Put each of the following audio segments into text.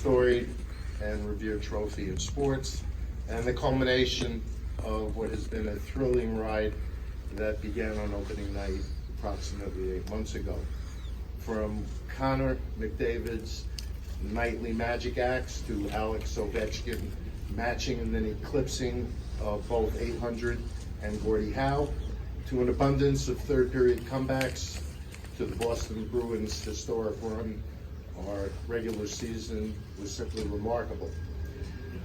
storied and revered trophy in sports, and the culmination of what has been a thrilling ride that began on opening night approximately 8 months ago. From Connor McDavid's nightly magic acts to Alex Ovechkin matching and then eclipsing both 800 and Gordie Howe, to an abundance of third period comebacks, to the Boston Bruins' historic run, our regular season was simply remarkable.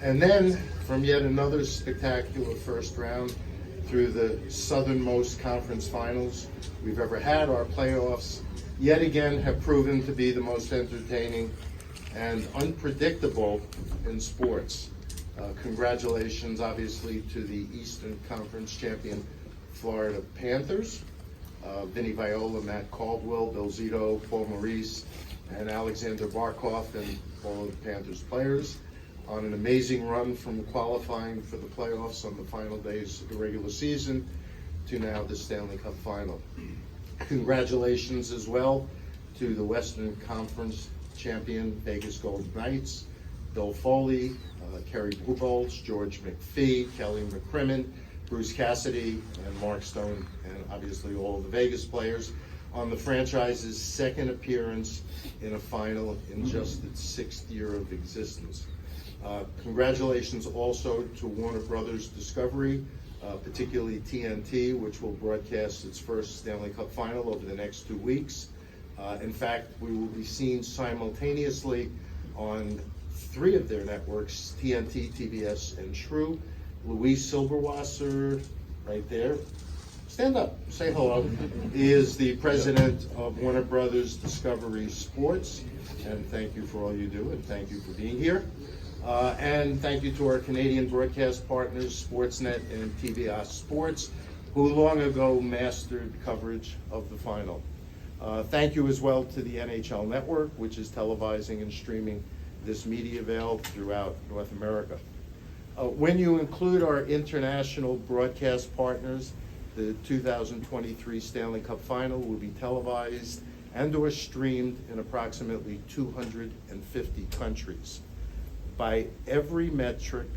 And then from yet another spectacular first round through the southernmost conference finals we've ever had, our playoffs yet again have proven to be the most entertaining and unpredictable in sports. Congratulations, obviously, to the Eastern Conference champion Florida Panthers. Vinny Viola, Matt Caldwell, Bill Zito, Paul Maurice, and Alexander Barkov, and all of the Panthers players on an amazing run from qualifying for the playoffs on the final days of the regular season to now the Stanley Cup final. Congratulations as well to the Western Conference champion Vegas Golden Knights, Bill Foley, Kerry Bubolz, George McPhee, Kelly McCrimmon, Bruce Cassidy, and Mark Stone, and obviously all of the Vegas players on the franchise's second appearance in a final in just its 6th year of existence. Congratulations also to Warner Brothers Discovery, particularly TNT, which will broadcast its first Stanley Cup final over the next 2 weeks. In fact, we will be seen simultaneously on 3 of their networks, TNT, TBS, and Shrew. Luis Silberwasser, right there, stand up, say hello, is the president of Warner Brothers Discovery Sports, and thank you for all you do, and thank you for being here. And thank you to our Canadian broadcast partners, Sportsnet and TBS Sports, who long ago mastered coverage of the final. Thank you as well to the NHL Network, which is televising and streaming this media veil throughout North America. When you include our international broadcast partners, the 2023 Stanley Cup Final will be televised and or streamed in approximately 250 countries. By every metric,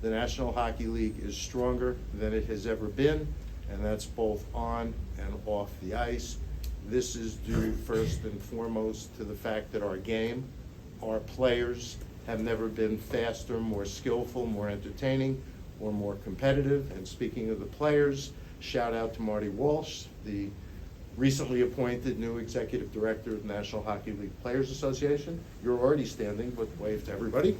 the National Hockey League is stronger than it has ever been, and that's both on and off the ice. This is due first and foremost to the fact that our game, our players, have never been faster, more skillful, more entertaining, or more competitive. And speaking of the players, shout out to Marty Walsh, the recently appointed new executive director of the National Hockey League Players Association. You're already standing, but wave to everybody.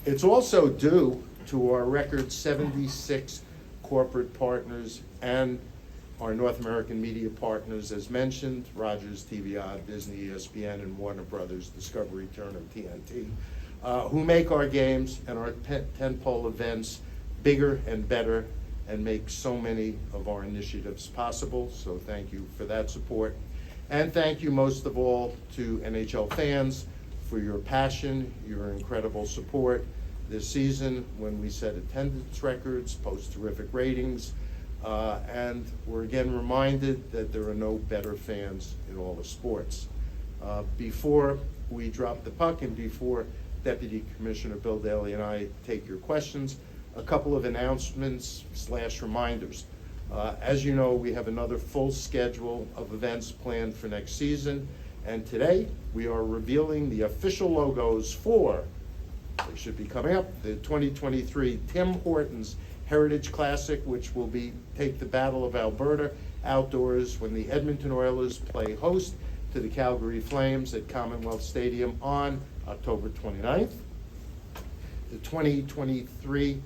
It's also due to our record 76 corporate partners and our North American media partners, as mentioned, Rogers, TVI, Disney, ESPN, and Warner Brothers Discovery, Turner, TNT, who make our games and our tentpole events bigger and better and make so many of our initiatives possible. So thank you for that support. And thank you most of all to NHL fans for your passion, your incredible support this season when we set attendance records, post terrific ratings, and we're again reminded that there are no better fans in all of sports. Before we drop the puck and before Deputy Commissioner Bill Daly and I take your questions, a couple of announcements / reminders. As you know, we have another full schedule of events planned for next season, and today we are revealing the official logos for, they should be coming up, the 2023 Tim Hortons Heritage Classic, which will take the Battle of Alberta outdoors when the Edmonton Oilers play host to the Calgary Flames at Commonwealth Stadium on October 29th. The 2023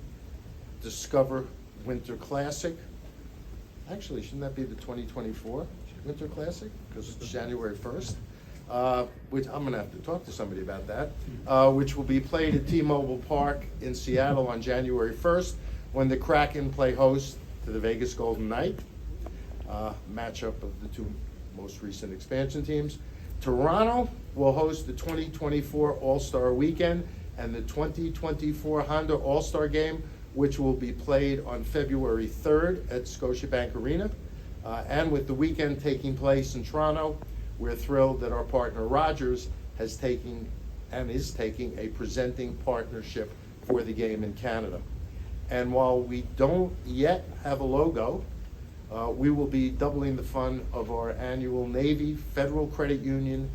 Discover Winter Classic. Actually, shouldn't that be the 2024 Winter Classic? Because it's January 1st. Which I'm going to have to talk to somebody about that, which will be played at T-Mobile Park in Seattle on January 1st when the Kraken play host to the Vegas Golden Knights, matchup of the 2 most recent expansion teams. Toronto will host the 2024 All-Star Weekend and the 2024 Honda All-Star Game, which will be played on February 3rd at Scotiabank Arena. And with the weekend taking place in Toronto, we're thrilled that our partner Rogers has taken and is taking a presenting partnership for the game in Canada. And while we don't yet have a logo, we will be doubling the fund of our annual Navy Federal Credit Union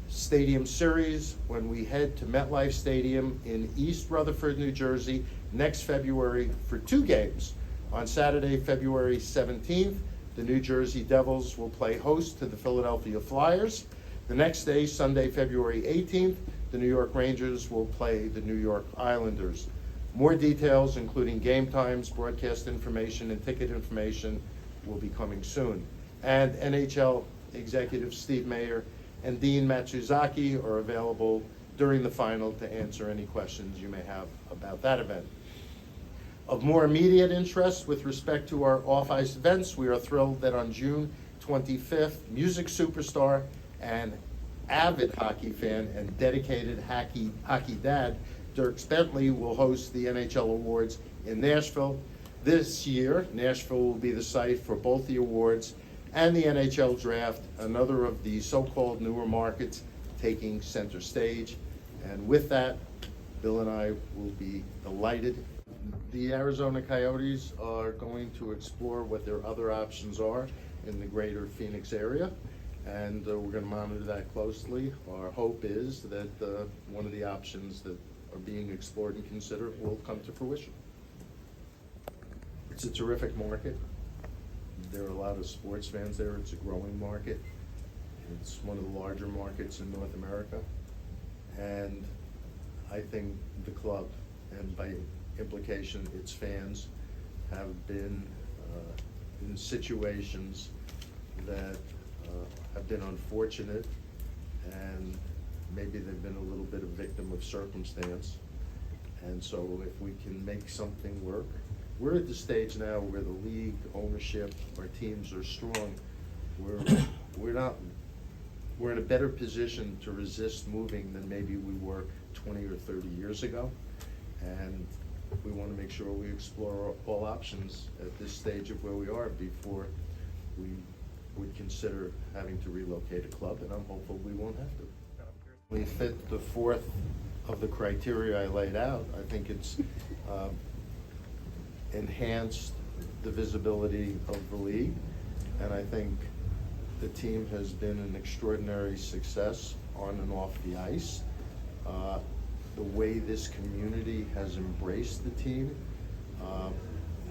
Stadium Series when we head to MetLife Stadium in East Rutherford, New Jersey next February for 2 games. On Saturday, February 17th, the New Jersey Devils will play host to the Philadelphia Flyers. The next day, Sunday, February 18th, the New York Rangers will play the New York Islanders. More details, including game times, broadcast information, and ticket information, will be coming soon. And NHL executives Steve Mayer and Dean Matsuzaki are available during the final to answer any questions you may have about that event. Of more immediate interest with respect to our off-ice events, we are thrilled that on June 25th, music superstar and avid hockey fan and dedicated hockey dad, Dirk Bentley, will host the NHL Awards in Nashville. This year, Nashville will be the site for both the awards and the NHL Draft, another of the so-called newer markets taking center stage. And with that, Bill and I will be delighted. The Arizona Coyotes are going to explore what their other options are in the greater Phoenix area, and we're going to monitor that closely. Our hope is that one of the options that are being explored and considered will come to fruition. It's a terrific market. There are a lot of sports fans there. It's a growing market. It's one of the larger markets in North America. And I think the club, and by implication its fans, have been in situations that have been unfortunate, and maybe they've been a little bit of a victim of circumstance. And so if we can make something work, we're at the stage now where the league, ownership, our teams are strong. We're in a better position to resist moving than maybe we were 20 or 30 years ago. And we want to make sure we explore all options at this stage of where we are before we would consider having to relocate a club, and I'm hopeful we won't have to. We fit the fourth of the criteria I laid out. I think it's enhanced the visibility of the league, and I think the team has been an extraordinary success on and off the ice. The way this community has embraced the team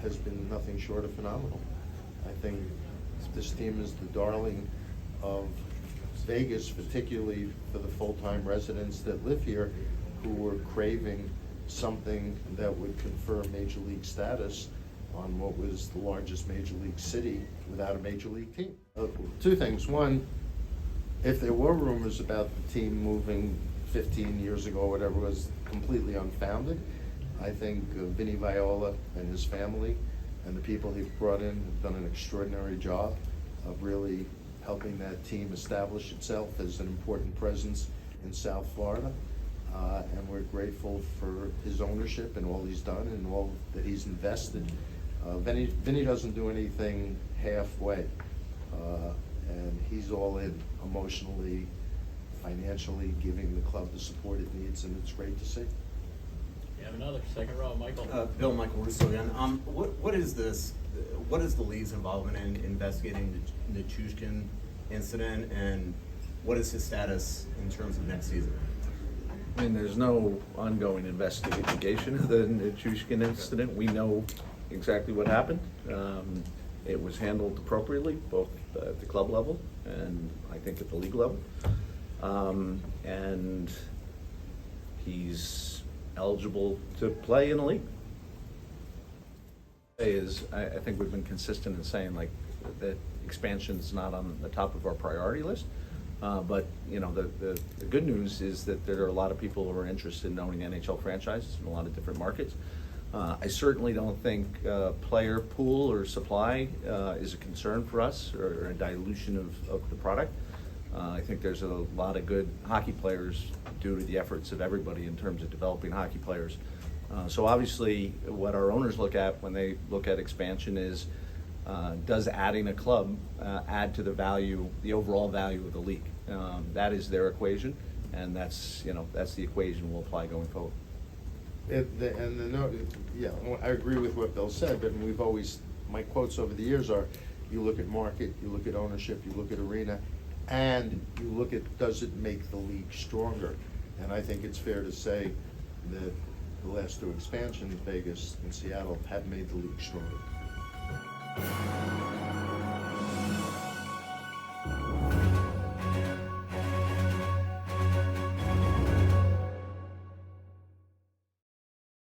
has been nothing short of phenomenal. I think this team is the darling of Vegas, particularly for the full-time residents that live here, who were craving something that would confer major league status on what was the largest major league city without a major league team. 2 things. One, if there were rumors about the team moving 15 years ago, whatever, was completely unfounded. I think Vinny Viola and his family and the people he's brought in have done an extraordinary job of really helping that team establish itself as an important presence in South Florida. And we're grateful for his ownership and all he's done and all that he's invested. Vinny doesn't do anything halfway, and he's all in emotionally, financially, giving the club the support it needs, and it's great to see. You have another second row, Michael. Bill, Michael Russo again. What is this? What is the league's involvement in investigating the Chushkin incident, and what is his status in terms of next season? I mean, there's no ongoing investigation of the Chushkin incident. We know exactly what happened. It was handled appropriately, both at the club level and I think at the league level. And he's eligible to play in a league. I think we've been consistent in saying that expansion is not on the top of our priority list. But you know, the good news is that there are a lot of people who are interested in owning NHL franchises in a lot of different markets. I certainly don't think player pool or supply is a concern for us, or a dilution of the product. I think there's a lot of good hockey players due to the efforts of everybody in terms of developing hockey players. So obviously what our owners look at when they look at expansion is, does adding a club add to the value, the overall value of the league? That is their equation. And that's, you know, that's the equation we'll apply going forward. Yeah, I agree with what Bill said, but we've always, my quotes over the years are, you look at market, you look at ownership, you look at arena, and you look at, does it make the league stronger? And I think it's fair to say that the last two expansions, Vegas and Seattle, have made the league stronger.